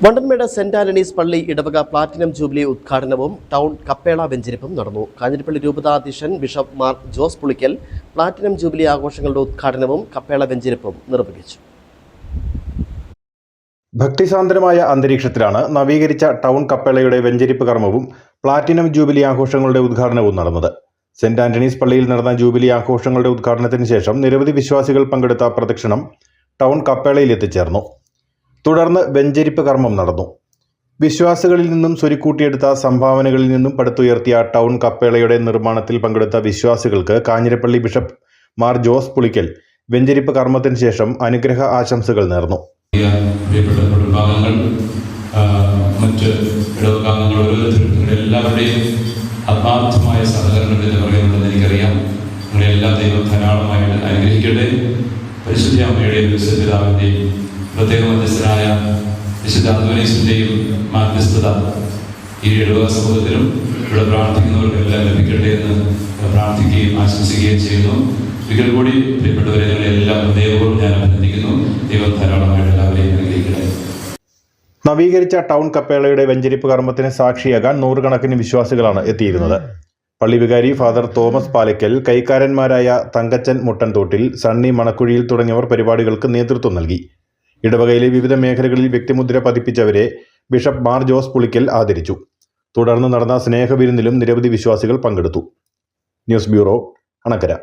Vandanmedu saint Antony's പള്ളി ഇടവക platinum jubilee ഉദ്ഘാടനവും ടൗൺ കപ്പേള വെഞ്ചരിപ്പും നടന്നു. കാഞ്ഞിരപ്പള്ളി രൂപതാധ്യക്ഷൻ bishop Mar Jose Pulickal platinum jubilee ആഘോഷങ്ങളുടെ ഉദ്ഘാടനവും കപ്പേള വെഞ്ചരിപ്പും നിർവഹിച്ചു. ഭക്തിസാന്ദ്രമായ അന്തരീക്ഷത്തിലാണ് നവീകരിച്ച ടൗൺ കപ്പേളയുടെ വെഞ്ചരിപ്പ് കർമ്മവും പ്ലാറ്റിനം ജൂബിലി ആഘോഷങ്ങളുടെ ഉദ്ഘാടനവും നടന്നത്. സെന്റ് ആന്റണീസ് പള്ളിയിൽ നടന്ന ജൂബിലി ആഘോഷങ്ങളുടെ ഉദ്ഘാടനത്തിന് ശേഷം നിരവധി വിശ്വാസികൾ പങ്കെടുത്ത പ്രദക്ഷിണം ടൗൺ കപ്പേളയിൽ എത്തിച്ചേർന്നു. തുടർന്ന് വെഞ്ചരിപ്പ് കർമ്മം നടന്നു. വിശ്വാസികളിൽ നിന്നും സ്വരുക്കൂട്ടിയെടുത്ത സംഭാവനകളിൽ നിന്നും പടുത്തുയർത്തിയ ടൗൺ കപ്പേളയുടെ നിർമ്മാണത്തിൽ പങ്കെടുത്ത വിശ്വാസികൾക്ക് കാഞ്ഞിരപ്പള്ളി ബിഷപ്പ് മാർ ജോസ് പുളിക്കൽ വെഞ്ചരിപ്പ് കർമ്മത്തിന് ശേഷം അനുഗ്രഹ ആശംസകൾ നേർന്നു. എല്ലാവരുടെയും ആത്മാർത്ഥമായ സഹകരണം എന്ന് പറയുന്നത് എനിക്കറിയാം. നിങ്ങളെല്ലാം ദൈവം ധാരാളമായിട്ട് അനുഗ്രഹിക്കട്ടെ. പരിശുദ്ധ അമ്മയുടെയും പിതാവിൻ്റെയും പ്രത്യേക മധ്യസ്ഥനായ വിശുദ്ധ അന്തോനീസിൻ്റെയും മാധ്യസ്ഥത ഈ ഇടവക സമൂഹത്തിലും ഇവിടെ പ്രാർത്ഥിക്കുന്നവർക്കെല്ലാം ലഭിക്കട്ടെ എന്ന് പ്രാർത്ഥിക്കുകയും ആശംസിക്കുകയും ചെയ്യുന്നു. ഒരിക്കൽ കൂടി പ്രിയപ്പെട്ടവരെ നിങ്ങളെല്ലാം ദൈവവും ഞാൻ അഭിനന്ദിക്കുന്നു. ദൈവം ധാരാളമായിട്ട് എല്ലാവരെയും അനുഗ്രഹിക്കട്ടെ. നവീകരിച്ച ടൗൺ കപ്പേളയുടെ വെഞ്ചരിപ്പ് കർമ്മത്തിന് സാക്ഷിയാകാൻ നൂറുകണക്കിന് വിശ്വാസികളാണ് എത്തിയിരുന്നത്. പള്ളി വികാരി ഫാദർ തോമസ് പാലക്കൽ, കൈക്കാരന്മാരായ തങ്കച്ചൻ മുട്ടൻതോട്ടിൽ, സണ്ണി മണക്കുഴിയിൽ തുടങ്ങിയവർ പരിപാടികൾക്ക് നേതൃത്വം നൽകി. ഇടവകയിലെ വിവിധ മേഖലകളിൽ വ്യക്തിമുദ്ര പതിപ്പിച്ചവരെ ബിഷപ്പ് മാർ ജോസ് പുളിക്കൽ ആദരിച്ചു. തുടർന്ന് നടന്ന സ്നേഹവിരുന്നിലും നിരവധി വിശ്വാസികൾ പങ്കെടുത്തു. News bureau, Anakkara.